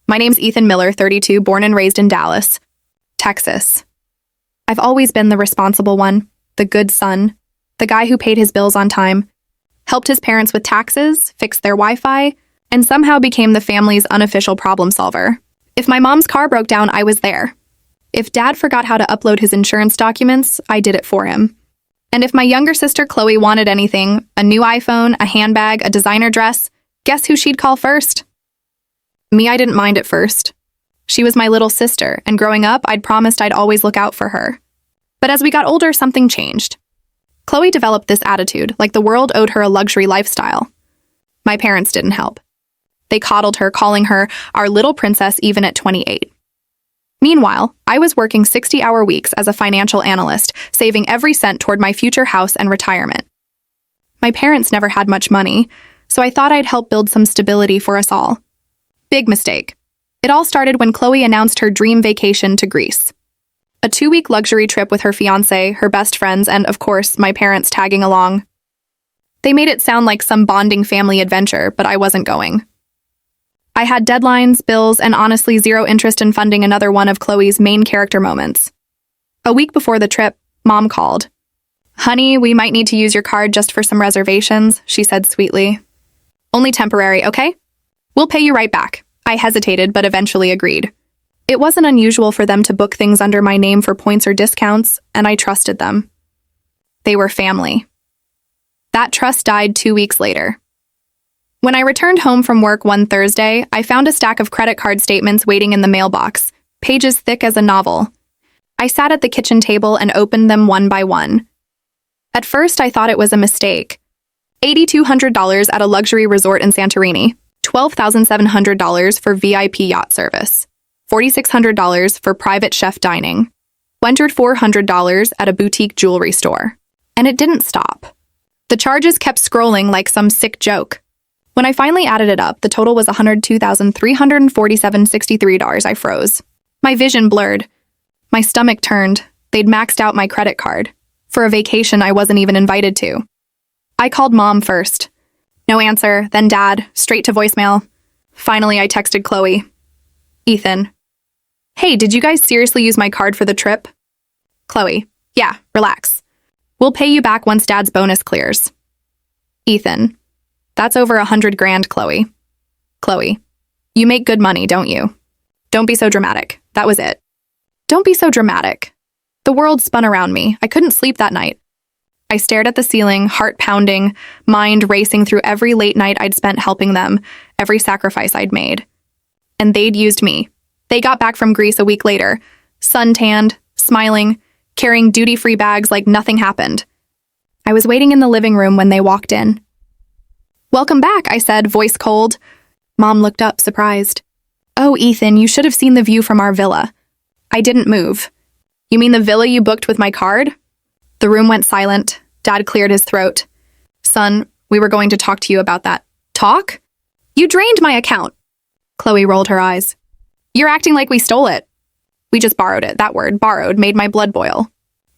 My name's Ethan Miller, 32, born and raised in Dallas, Texas. I've always been the responsible one, the good son, the guy who paid his bills on time, helped his parents with taxes, fixed their Wi-Fi, and somehow became the family's unofficial problem solver. If my mom's car broke down, I was there. If Dad forgot how to upload his insurance documents, I did it for him. And if my younger sister Chloe wanted anything, a new iPhone, a handbag, a designer dress, guess who she'd call first? Me, I didn't mind at first. She was my little sister, and growing up, I'd promised I'd always look out for her. But as we got older, something changed. Chloe developed this attitude, like the world owed her a luxury lifestyle. My parents didn't help. They coddled her, calling her our little princess even at 28. Meanwhile, I was working 60-hour weeks as a financial analyst, saving every cent toward my future house and retirement. My parents never had much money, so I thought I'd help build some stability for us all. Big mistake. It all started when Chloe announced her dream vacation to Greece. A 2-week luxury trip with her fiancé, her best friends, and, of course, my parents tagging along. They made it sound like some bonding family adventure, but I wasn't going. I had deadlines, bills, and honestly zero interest in funding another one of Chloe's main character moments. A week before the trip, Mom called. "Honey, we might need to use your card just for some reservations," she said sweetly. "Only temporary, okay? We'll pay you right back." I hesitated, but eventually agreed. It wasn't unusual for them to book things under my name for points or discounts, and I trusted them. They were family. That trust died 2 weeks later. When I returned home from work one Thursday, I found a stack of credit card statements waiting in the mailbox, pages thick as a novel. I sat at the kitchen table and opened them one by one. At first, I thought it was a mistake. $8,200 at a luxury resort in Santorini, $12,700 for VIP yacht service, $4,600 for private chef dining, $10400 at a boutique jewelry store. And it didn't stop. The charges kept scrolling like some sick joke. When I finally added it up, the total was $102,347.63. I froze. My vision blurred. My stomach turned. They'd maxed out my credit card. For a vacation I wasn't even invited to. I called Mom first. No answer, then Dad, straight to voicemail. Finally, I texted Chloe. "Ethan. Hey, did you guys seriously use my card for the trip?" Chloe. "Yeah, relax. We'll pay you back once Dad's bonus clears." Ethan. "That's over $100,000, Chloe." Chloe. "You make good money, don't you? Don't be so dramatic. That was it." Don't be so dramatic. The world spun around me. I couldn't sleep that night. I stared at the ceiling, heart pounding, mind racing through every late night I'd spent helping them, every sacrifice I'd made. And they'd used me. They got back from Greece a week later, suntanned, smiling, carrying duty-free bags like nothing happened. I was waiting in the living room when they walked in. "Welcome back," I said, voice cold. Mom looked up, surprised. "Oh, Ethan, you should have seen the view from our villa." I didn't move. "You mean the villa you booked with my card?" The room went silent. Dad cleared his throat. "Son, we were going to talk to you about that." "Talk? You drained my account." Chloe rolled her eyes. "You're acting like we stole it." "We just borrowed it." That word, borrowed, made my blood boil.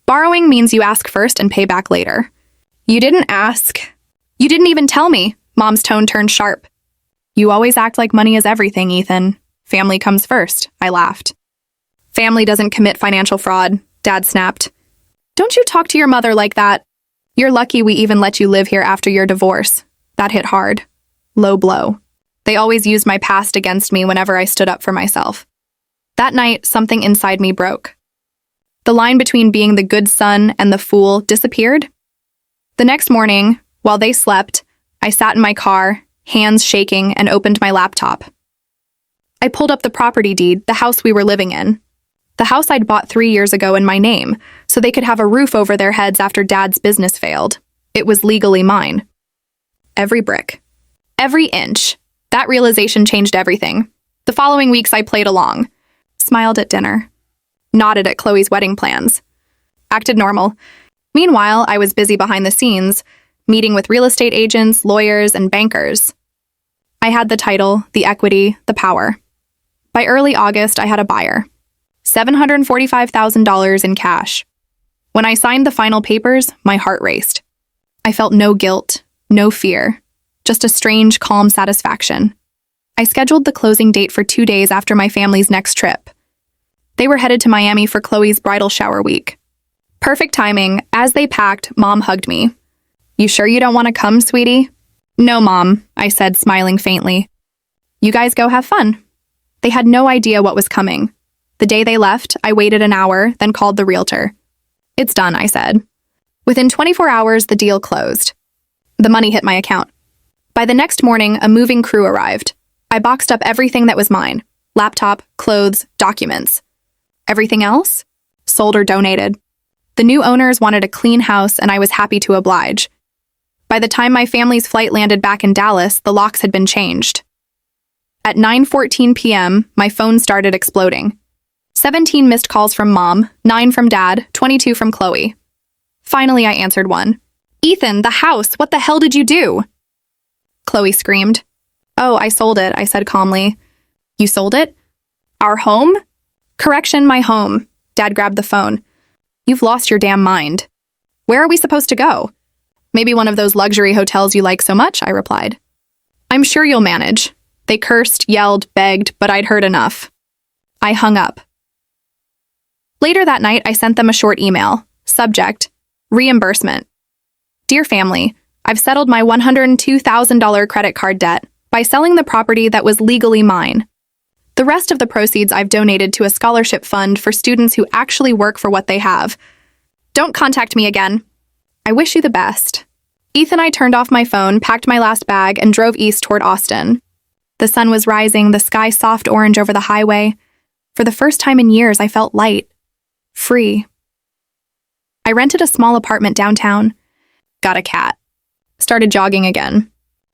Borrowing means you ask first and pay back later. "You didn't ask. You didn't even tell me." Mom's tone turned sharp. "You always act like money is everything, Ethan. Family comes first," I laughed. "Family doesn't commit financial fraud," Dad snapped. "Don't you talk to your mother like that. You're lucky we even let you live here after your divorce." That hit hard. Low blow. They always used my past against me whenever I stood up for myself. That night, something inside me broke. The line between being the good son and the fool disappeared. The next morning, while they slept, I sat in my car, hands shaking, and opened my laptop. I pulled up the property deed, the house we were living in. The house I'd bought 3 years ago in my name, so they could have a roof over their heads after Dad's business failed. It was legally mine. Every brick. Every inch. That realization changed everything. The following weeks I played along. Smiled at dinner. Nodded at Chloe's wedding plans. Acted normal. Meanwhile, I was busy behind the scenes, meeting with real estate agents, lawyers, and bankers. I had the title, the equity, the power. By early August, I had a buyer. $745,000 in cash. When I signed the final papers, my heart raced. I felt no guilt, no fear, just a strange, calm satisfaction. I scheduled the closing date for 2 days after my family's next trip. They were headed to Miami for Chloe's bridal shower week. Perfect timing. As they packed, Mom hugged me. "You sure you don't want to come, sweetie?" "No, Mom," I said, smiling faintly. "You guys go have fun." They had no idea what was coming. The day they left, I waited an hour, then called the realtor. "It's done," I said. Within 24 hours, the deal closed. The money hit my account. By the next morning, a moving crew arrived. I boxed up everything that was mine: laptop, clothes, documents. Everything else? Sold or donated. The new owners wanted a clean house, and I was happy to oblige. By the time my family's flight landed back in Dallas, the locks had been changed. At 9:14 p.m., my phone started exploding. 17 missed calls from Mom, 9 from Dad, 22 from Chloe. Finally, I answered one. "Ethan, the house, what the hell did you do?" Chloe screamed. "Oh, I sold it," I said calmly. "You sold it? Our home?" "Correction, my home." Dad grabbed the phone. "You've lost your damn mind. Where are we supposed to go?" "Maybe one of those luxury hotels you like so much," I replied. "I'm sure you'll manage." They cursed, yelled, begged, but I'd heard enough. I hung up. Later that night, I sent them a short email. Subject: reimbursement. "Dear family, I've settled my $102,000 credit card debt by selling the property that was legally mine. The rest of the proceeds I've donated to a scholarship fund for students who actually work for what they have. Don't contact me again. I wish you the best." Ethan and I turned off my phone, packed my last bag, and drove east toward Austin. The sun was rising, the sky soft orange over the highway. For the first time in years, I felt light, free. I rented a small apartment downtown, got a cat, started jogging again.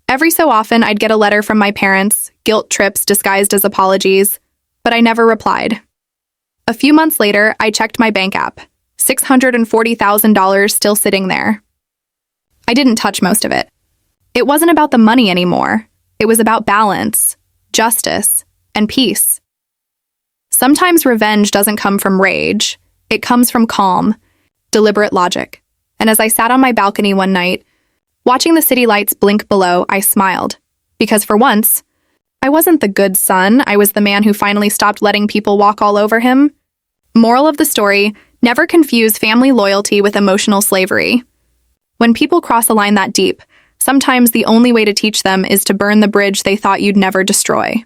Every so often, I'd get a letter from my parents, guilt trips disguised as apologies, but I never replied. A few months later, I checked my bank app. $640,000 still sitting there. I didn't touch most of it. It wasn't about the money anymore. It was about balance, justice, and peace. Sometimes revenge doesn't come from rage. It comes from calm, deliberate logic. And as I sat on my balcony one night, watching the city lights blink below, I smiled. Because for once, I wasn't the good son. I was the man who finally stopped letting people walk all over him. Moral of the story: never confuse family loyalty with emotional slavery. When people cross a line that deep, sometimes the only way to teach them is to burn the bridge they thought you'd never destroy.